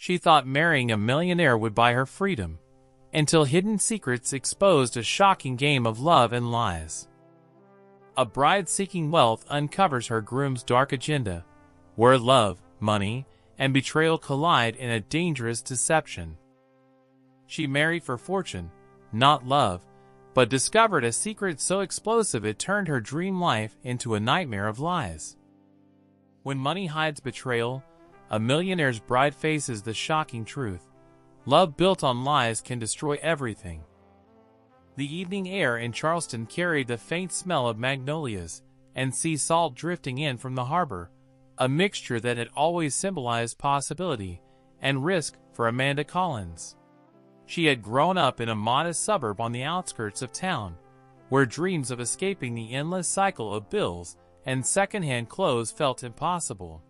She thought marrying a millionaire would buy her freedom, until hidden secrets exposed a shocking game of love and lies. A bride seeking wealth uncovers her groom's dark agenda, where love, money, and betrayal collide in a dangerous deception. She married for fortune, not love, but discovered a secret so explosive it turned her dream life into a nightmare of lies. When money hides betrayal, a millionaire's bride faces the shocking truth. Love built on lies can destroy everything. The evening air in Charleston carried the faint smell of magnolias and sea salt drifting in from the harbor, a mixture that had always symbolized possibility and risk for Amanda Collins. She had grown up in a modest suburb on the outskirts of town, where dreams of escaping the endless cycle of bills and secondhand clothes felt impossible.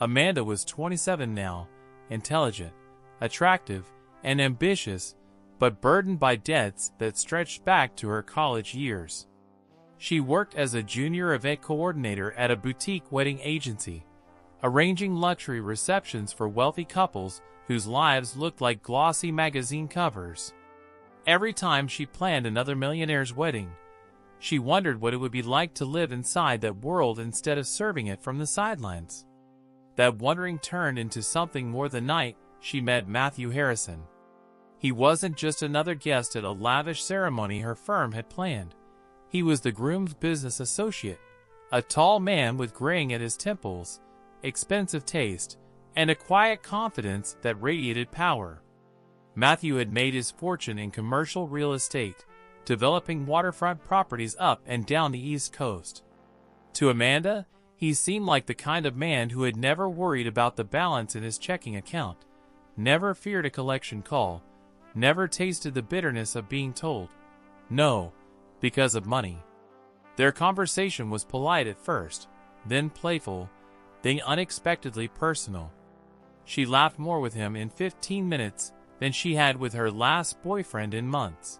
Amanda was 27 now, intelligent, attractive, and ambitious, but burdened by debts that stretched back to her college years. She worked as a junior event coordinator at a boutique wedding agency, arranging luxury receptions for wealthy couples whose lives looked like glossy magazine covers. Every time she planned another millionaire's wedding, she wondered what it would be like to live inside that world instead of serving it from the sidelines. That wondering turned into something more the night she met Matthew Harrison. He wasn't just another guest at a lavish ceremony her firm had planned. He was the groom's business associate, a tall man with graying at his temples, expensive taste, and a quiet confidence that radiated power. Matthew had made his fortune in commercial real estate, developing waterfront properties up and down the East Coast. To Amanda, he seemed like the kind of man who had never worried about the balance in his checking account, never feared a collection call, never tasted the bitterness of being told no because of money. Their conversation was polite at first, then playful, then unexpectedly personal. She laughed more with him in 15 minutes than she had with her last boyfriend in months.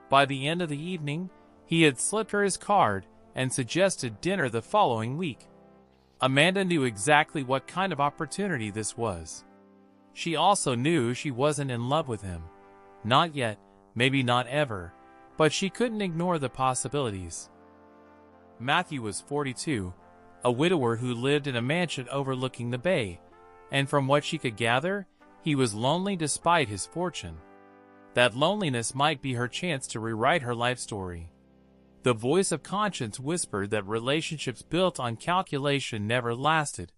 By the end of the evening, he had slipped her his card and suggested dinner the following week. Amanda knew exactly what kind of opportunity this was. She also knew she wasn't in love with him. Not yet, maybe not ever, but she couldn't ignore the possibilities. Matthew was 42, a widower who lived in a mansion overlooking the bay, and from what she could gather, he was lonely despite his fortune. That loneliness might be her chance to rewrite her life story. The voice of conscience whispered that relationships built on calculation never lasted,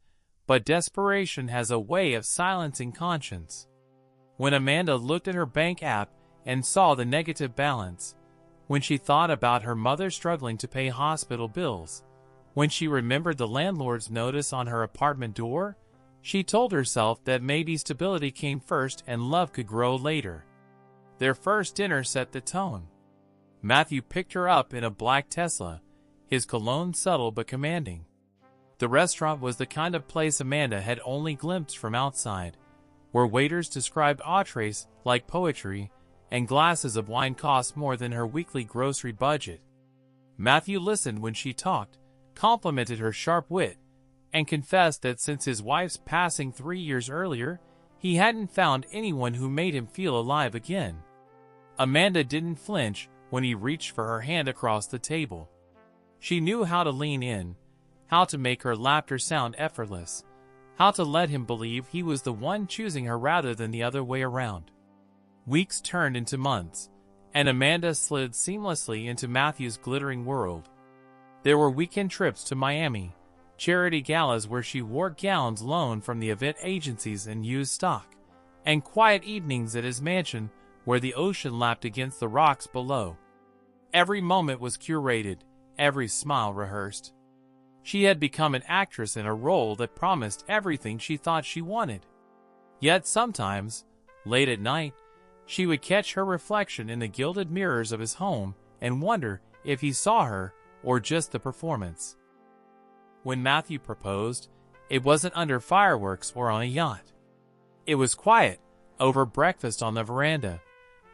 but desperation has a way of silencing conscience. When Amanda looked at her bank app and saw the negative balance, when she thought about her mother struggling to pay hospital bills, when she remembered the landlord's notice on her apartment door, she told herself that maybe stability came first and love could grow later. Their first dinner set the tone. Matthew picked her up in a black Tesla, his cologne subtle but commanding. The restaurant was the kind of place Amanda had only glimpsed from outside, where waiters described entrees like poetry and glasses of wine cost more than her weekly grocery budget. Matthew listened when she talked, complimented her sharp wit, and confessed that since his wife's passing 3 years earlier, he hadn't found anyone who made him feel alive again. Amanda didn't flinch when he reached for her hand across the table. She knew how to lean in, how to make her laughter sound effortless, how to let him believe he was the one choosing her rather than the other way around. Weeks turned into months, and Amanda slid seamlessly into Matthew's glittering world. There were weekend trips to Miami, charity galas where she wore gowns loaned from the event agencies and used stock, and quiet evenings at his mansion where the ocean lapped against the rocks below. Every moment was curated, every smile rehearsed. She had become an actress in a role that promised everything she thought she wanted. Yet sometimes, late at night, she would catch her reflection in the gilded mirrors of his home and wonder if he saw her or just the performance. When Matthew proposed, it wasn't under fireworks or on a yacht. It was quiet, over breakfast on the veranda,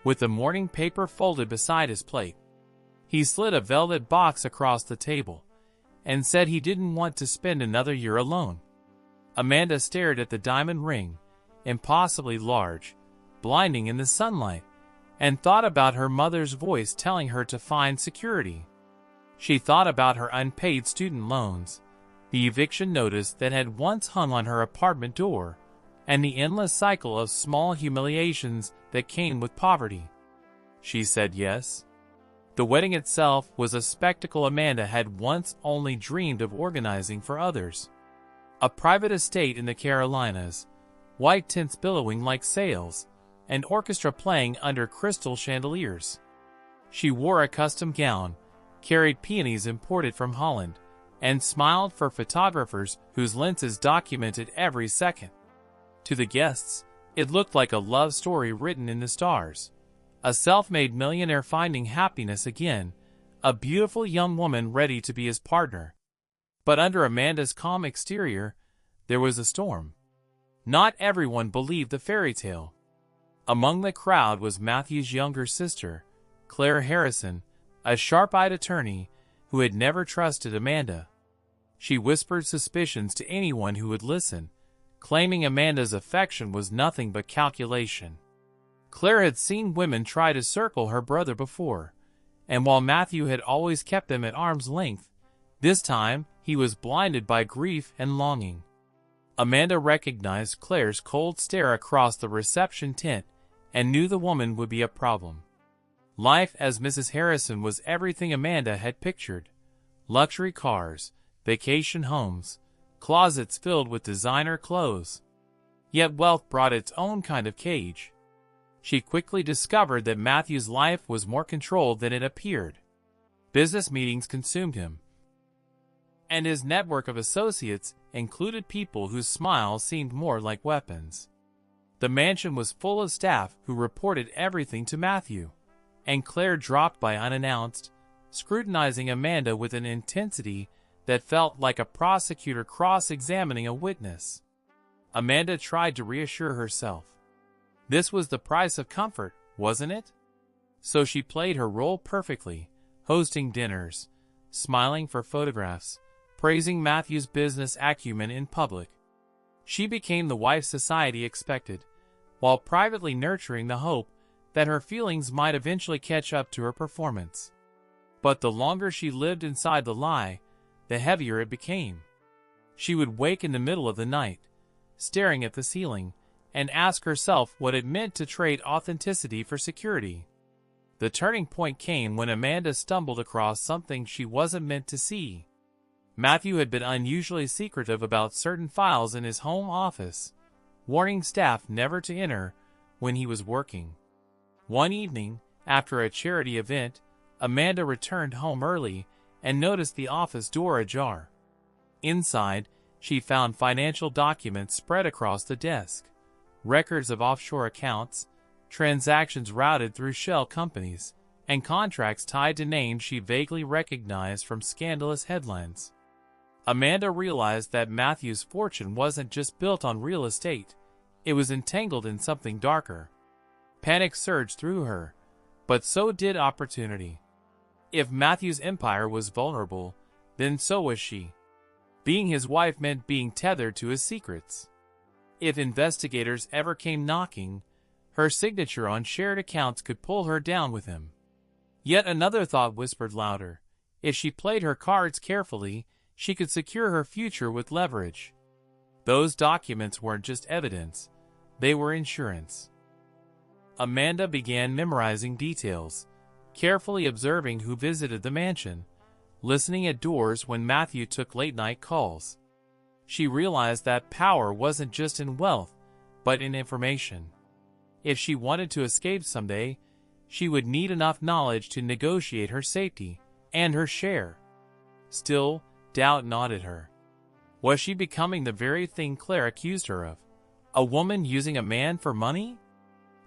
with the morning paper folded beside his plate. He slid a velvet box across the table and said he didn't want to spend another year alone. Amanda stared at the diamond ring, impossibly large, blinding in the sunlight, and thought about her mother's voice telling her to find security. She thought about her unpaid student loans, the eviction notice that had once hung on her apartment door, and the endless cycle of small humiliations that came with poverty. She said yes. The wedding itself was a spectacle Amanda had once only dreamed of organizing for others. A private estate in the Carolinas, white tents billowing like sails, and orchestra playing under crystal chandeliers. She wore a custom gown, carried peonies imported from Holland, and smiled for photographers whose lenses documented every second. To the guests, it looked like a love story written in the stars. A self-made millionaire finding happiness again, a beautiful young woman ready to be his partner. But under Amanda's calm exterior, there was a storm. Not everyone believed the fairy tale. Among the crowd was Matthew's younger sister, Claire Harrison, a sharp-eyed attorney who had never trusted Amanda. She whispered suspicions to anyone who would listen, claiming Amanda's affection was nothing but calculation. Claire had seen women try to circle her brother before, and while Matthew had always kept them at arm's length, this time he was blinded by grief and longing. Amanda recognized Claire's cold stare across the reception tent and knew the woman would be a problem. Life as Mrs. Harrison was everything Amanda had pictured: luxury cars, vacation homes, closets filled with designer clothes. Yet wealth brought its own kind of cage. She quickly discovered that Matthew's life was more controlled than it appeared. Business meetings consumed him, and his network of associates included people whose smiles seemed more like weapons. The mansion was full of staff who reported everything to Matthew, and Claire dropped by unannounced, scrutinizing Amanda with an intensity that felt like a prosecutor cross-examining a witness. Amanda tried to reassure herself. This was the price of comfort, wasn't it? So she played her role perfectly, hosting dinners, smiling for photographs, praising Matthew's business acumen in public. She became the wife society expected, while privately nurturing the hope that her feelings might eventually catch up to her performance. But the longer she lived inside the lie, the heavier it became. She would wake in the middle of the night, staring at the ceiling, and ask herself what it meant to trade authenticity for security. The turning point came when Amanda stumbled across something she wasn't meant to see. Matthew had been unusually secretive about certain files in his home office, warning staff never to enter when he was working. One evening, after a charity event, Amanda returned home early and noticed the office door ajar. Inside, she found financial documents spread across the desk, records of offshore accounts, transactions routed through shell companies, and contracts tied to names she vaguely recognized from scandalous headlines. Amanda realized that Matthew's fortune wasn't just built on real estate, it was entangled in something darker. Panic surged through her, but so did opportunity. If Matthew's empire was vulnerable, then so was she. Being his wife meant being tethered to his secrets. If investigators ever came knocking, her signature on shared accounts could pull her down with him. Yet another thought whispered louder. If she played her cards carefully, she could secure her future with leverage. Those documents weren't just evidence, they were insurance. Amanda began memorizing details, carefully observing who visited the mansion, listening at doors when Matthew took late-night calls. She realized that power wasn't just in wealth, but in information. If she wanted to escape someday, she would need enough knowledge to negotiate her safety and her share. Still, doubt gnawed at her. Was she becoming the very thing Claire accused her of? A woman using a man for money?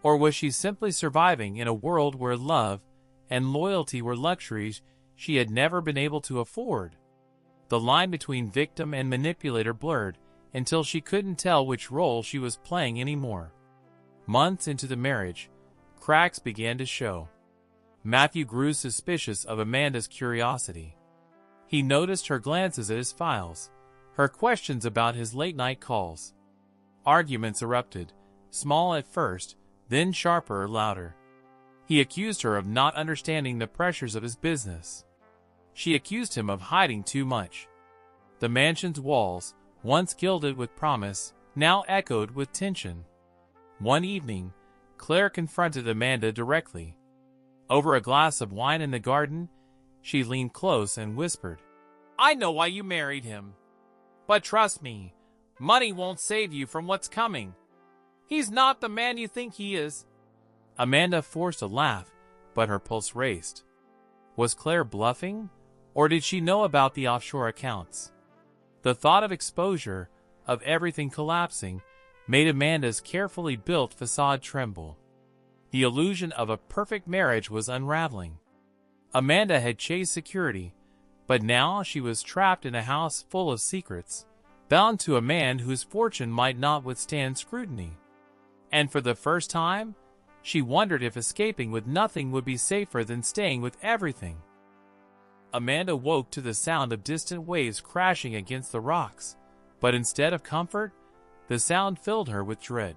Or was she simply surviving in a world where love and loyalty were luxuries she had never been able to afford? The line between victim and manipulator blurred until she couldn't tell which role she was playing anymore. Months into the marriage, cracks began to show. Matthew grew suspicious of Amanda's curiosity. He noticed her glances at his files, her questions about his late-night calls. Arguments erupted, small at first, then sharper, louder. He accused her of not understanding the pressures of his business. She accused him of hiding too much. The mansion's walls, once gilded with promise, now echoed with tension. One evening, Claire confronted Amanda directly. Over a glass of wine in the garden, she leaned close and whispered, "I know why you married him. But trust me, money won't save you from what's coming. He's not the man you think he is." Amanda forced a laugh, but her pulse raced. Was Claire bluffing, or did she know about the offshore accounts? The thought of exposure, of everything collapsing, made Amanda's carefully built facade tremble. The illusion of a perfect marriage was unraveling. Amanda had chased security, but now she was trapped in a house full of secrets, bound to a man whose fortune might not withstand scrutiny. And for the first time, she wondered if escaping with nothing would be safer than staying with everything. Amanda woke to the sound of distant waves crashing against the rocks, but instead of comfort, the sound filled her with dread.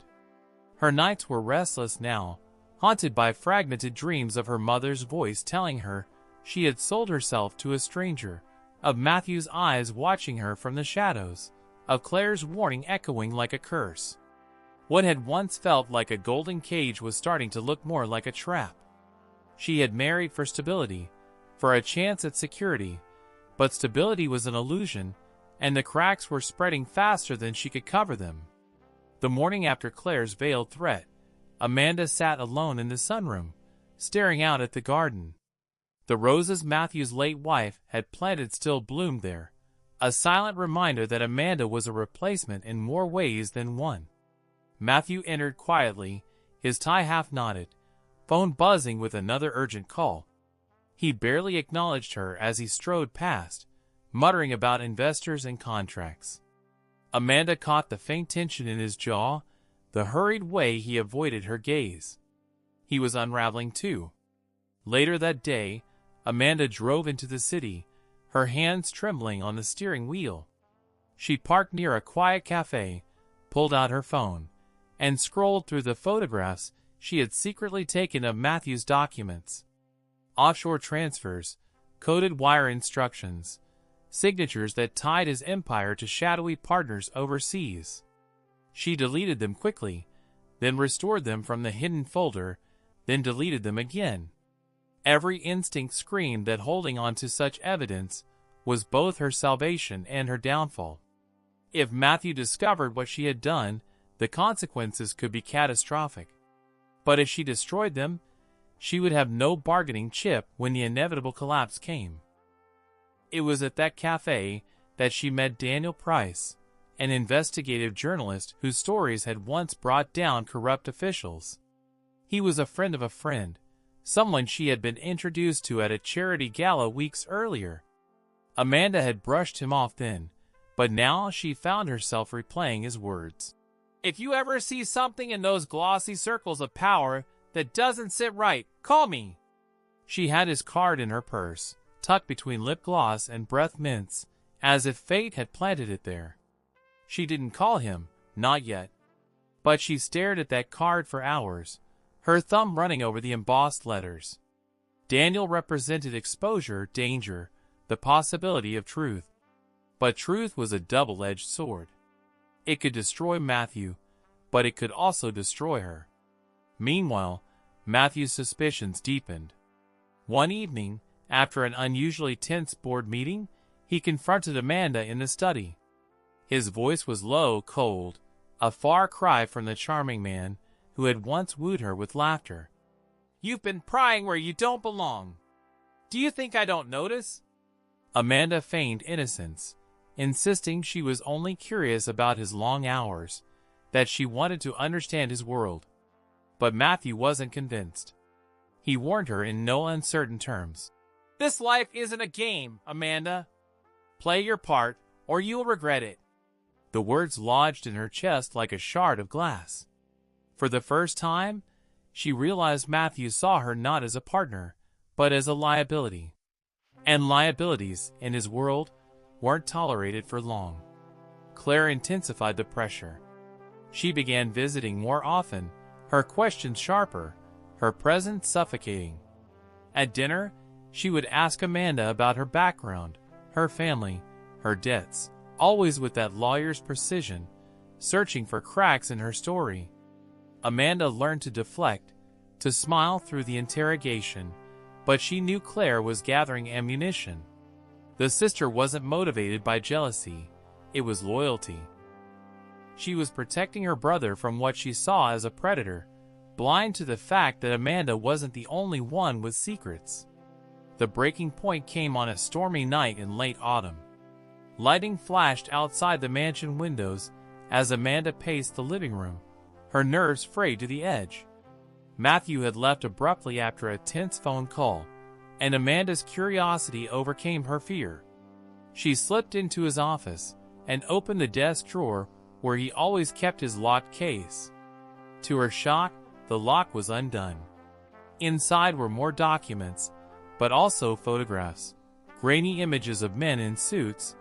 Her nights were restless now, haunted by fragmented dreams of her mother's voice telling her she had sold herself to a stranger, of Matthew's eyes watching her from the shadows, of Claire's warning echoing like a curse. What had once felt like a golden cage was starting to look more like a trap. She had married for stability, for a chance at security, but stability was an illusion, and the cracks were spreading faster than she could cover them. The morning after Claire's veiled threat, Amanda sat alone in the sunroom, staring out at the garden. The roses Matthew's late wife had planted still bloomed there, a silent reminder that Amanda was a replacement in more ways than one. Matthew entered quietly, his tie half knotted, phone buzzing with another urgent call. He barely acknowledged her as he strode past, muttering about investors and contracts. Amanda caught the faint tension in his jaw, the hurried way he avoided her gaze. He was unraveling too. Later that day, Amanda drove into the city, her hands trembling on the steering wheel. She parked near a quiet cafe, pulled out her phone, and scrolled through the photographs she had secretly taken of Matthew's documents. Offshore transfers, coded wire instructions, signatures that tied his empire to shadowy partners overseas. She deleted them quickly, then restored them from the hidden folder, then deleted them again. Every instinct screamed that holding on to such evidence was both her salvation and her downfall. If Matthew discovered what she had done, the consequences could be catastrophic. But if she destroyed them, she would have no bargaining chip when the inevitable collapse came. It was at that cafe that she met Daniel Price, an investigative journalist whose stories had once brought down corrupt officials. He was a friend of a friend, someone she had been introduced to at a charity gala weeks earlier. Amanda had brushed him off then, but now she found herself replaying his words. "If you ever see something in those glossy circles of power that doesn't sit right, call me." She had his card in her purse, tucked between lip gloss and breath mints, as if fate had planted it there. She didn't call him, not yet. But she stared at that card for hours, her thumb running over the embossed letters. Daniel represented exposure, danger, the possibility of truth. But truth was a double-edged sword. It could destroy Matthew, but it could also destroy her. Meanwhile, Matthew's suspicions deepened. One evening, after an unusually tense board meeting, he confronted Amanda in the study. His voice was low, cold, a far cry from the charming man who had once wooed her with laughter. "You've been prying where you don't belong. Do you think I don't notice?" Amanda feigned innocence, insisting she was only curious about his long hours, that she wanted to understand his world. But Matthew wasn't convinced. He warned her in no uncertain terms. "This life isn't a game, Amanda. Play your part, or you'll regret it." The words lodged in her chest like a shard of glass. For the first time, she realized Matthew saw her not as a partner, but as a liability. And liabilities, in his world, weren't tolerated for long. Claire intensified the pressure. She began visiting more often, her questions sharper, her presence suffocating. At dinner, she would ask Amanda about her background, her family, her debts, always with that lawyer's precision, searching for cracks in her story. Amanda learned to deflect, to smile through the interrogation, but she knew Claire was gathering ammunition. The sister wasn't motivated by jealousy, it was loyalty. She was protecting her brother from what she saw as a predator, blind to the fact that Amanda wasn't the only one with secrets. The breaking point came on a stormy night in late autumn. Lighting flashed outside the mansion windows as Amanda paced the living room, her nerves frayed to the edge. Matthew had left abruptly after a tense phone call, and Amanda's curiosity overcame her fear. She slipped into his office and opened the desk drawer where he always kept his locked case. To her shock, the lock was undone. Inside were more documents, but also photographs, grainy images of men in suits,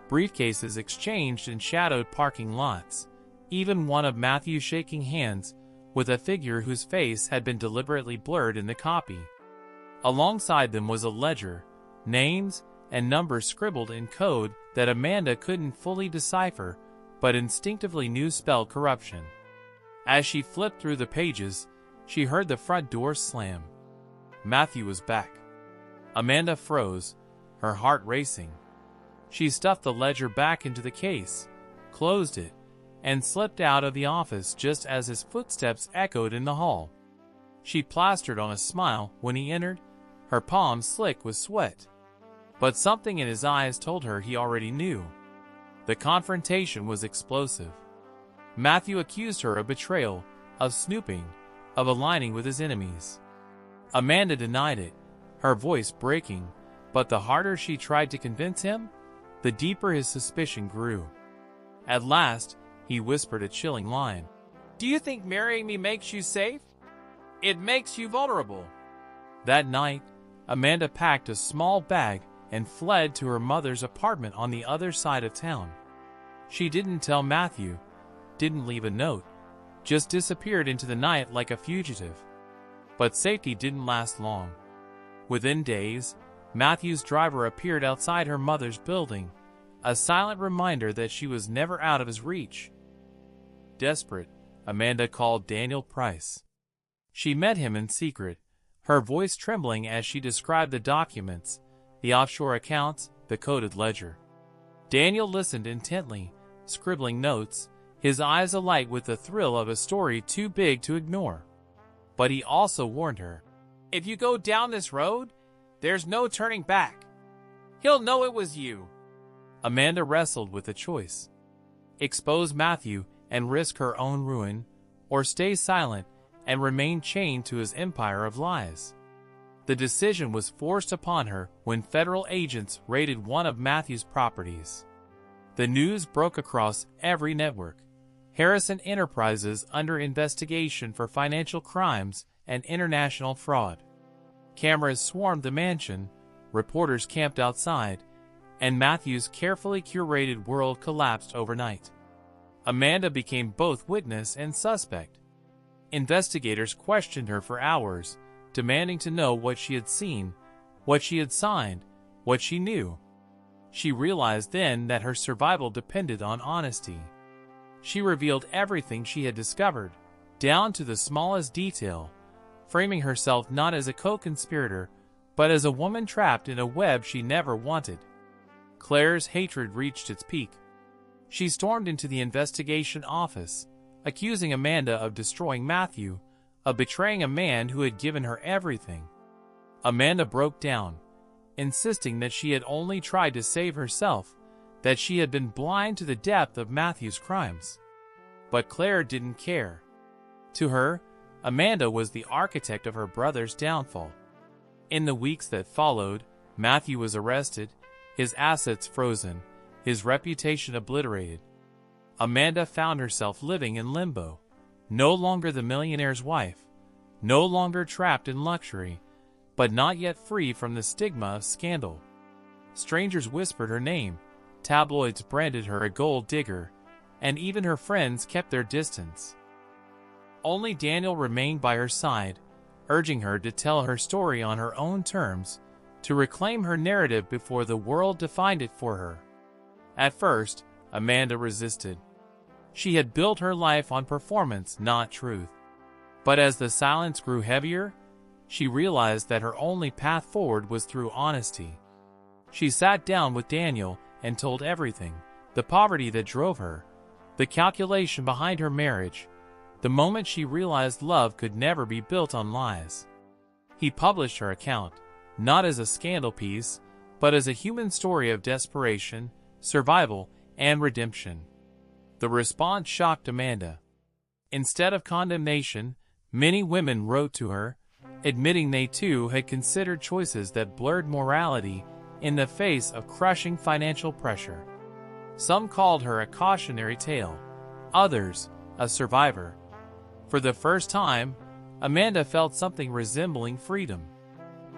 briefcases exchanged in shadowed parking lots, even one of Matthew shaking hands with a figure whose face had been deliberately blurred in the copy. Alongside them was a ledger, names and numbers scribbled in code that Amanda couldn't fully decipher, but instinctively knew spelled corruption. As she flipped through the pages, she heard the front door slam. Matthew was back. Amanda froze, her heart racing. She stuffed the ledger back into the case, closed it, and slipped out of the office just as his footsteps echoed in the hall. She plastered on a smile when he entered, her palms slick with sweat. But something in his eyes told her he already knew. The confrontation was explosive. Matthew accused her of betrayal, of snooping, of aligning with his enemies. Amanda denied it, her voice breaking, but the harder she tried to convince him, the deeper his suspicion grew. At last, he whispered a chilling line. "Do you think marrying me makes you safe? It makes you vulnerable." That night, Amanda packed a small bag and fled to her mother's apartment on the other side of town. She didn't tell Matthew, didn't leave a note, just disappeared into the night like a fugitive. But safety didn't last long. Within days, Matthew's driver appeared outside her mother's building, a silent reminder that she was never out of his reach. Desperate, Amanda called Daniel Price. She met him in secret, her voice trembling as she described the documents, the offshore accounts, the coded ledger. Daniel listened intently, scribbling notes, his eyes alight with the thrill of a story too big to ignore. But he also warned her, "If you go down this road, there's no turning back. He'll know it was you." Amanda wrestled with a choice. Expose Matthew and risk her own ruin, or stay silent and remain chained to his empire of lies. The decision was forced upon her when federal agents raided one of Matthew's properties. The news broke across every network. Harrison Enterprises under investigation for financial crimes and international fraud. Cameras swarmed the mansion, reporters camped outside, and Matthew's carefully curated world collapsed overnight. Amanda became both witness and suspect. Investigators questioned her for hours, demanding to know what she had seen, what she had signed, what she knew. She realized then that her survival depended on honesty. She revealed everything she had discovered, down to the smallest detail, framing herself not as a co-conspirator, but as a woman trapped in a web she never wanted. Claire's hatred reached its peak. She stormed into the investigation office, accusing Amanda of destroying Matthew, of betraying a man who had given her everything. Amanda broke down, insisting that she had only tried to save herself, that she had been blind to the depth of Matthew's crimes. But Claire didn't care. To her, Amanda was the architect of her brother's downfall. In the weeks that followed, Matthew was arrested, his assets frozen, his reputation obliterated. Amanda found herself living in limbo, no longer the millionaire's wife, no longer trapped in luxury, but not yet free from the stigma of scandal. Strangers whispered her name, tabloids branded her a gold digger, and even her friends kept their distance. Only Daniel remained by her side, urging her to tell her story on her own terms, to reclaim her narrative before the world defined it for her. At first, Amanda resisted. She had built her life on performance, not truth. But as the silence grew heavier, she realized that her only path forward was through honesty. She sat down with Daniel and told everything: the poverty that drove her, the calculation behind her marriage, the moment she realized love could never be built on lies. He published her account, not as a scandal piece, but as a human story of desperation, survival, and redemption. The response shocked Amanda. Instead of condemnation, many women wrote to her, admitting they too had considered choices that blurred morality in the face of crushing financial pressure. Some called her a cautionary tale, others a survivor. For the first time, Amanda felt something resembling freedom.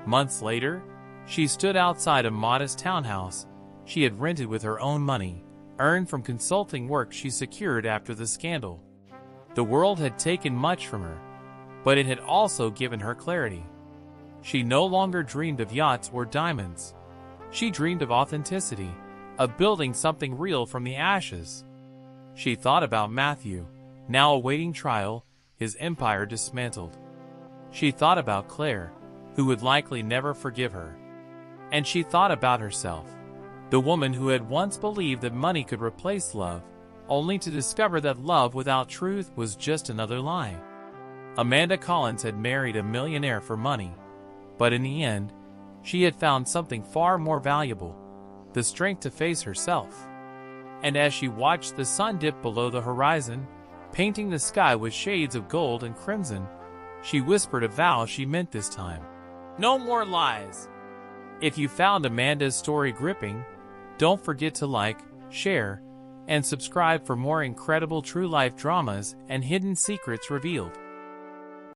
Months later, she stood outside a modest townhouse she had rented with her own money, earned from consulting work she secured after the scandal. The world had taken much from her, but it had also given her clarity. She no longer dreamed of yachts or diamonds. She dreamed of authenticity, of building something real from the ashes. She thought about Matthew, now awaiting trial, his empire dismantled. She thought about Claire, who would likely never forgive her. And she thought about herself, the woman who had once believed that money could replace love, only to discover that love without truth was just another lie. Amanda Collins had married a millionaire for money, but in the end, she had found something far more valuable: the strength to face herself. And as she watched the sun dip below the horizon, painting the sky with shades of gold and crimson, she whispered a vow she meant this time: no more lies. If you found Amanda's story gripping, don't forget to like, share, and subscribe for more incredible true life dramas and hidden secrets revealed.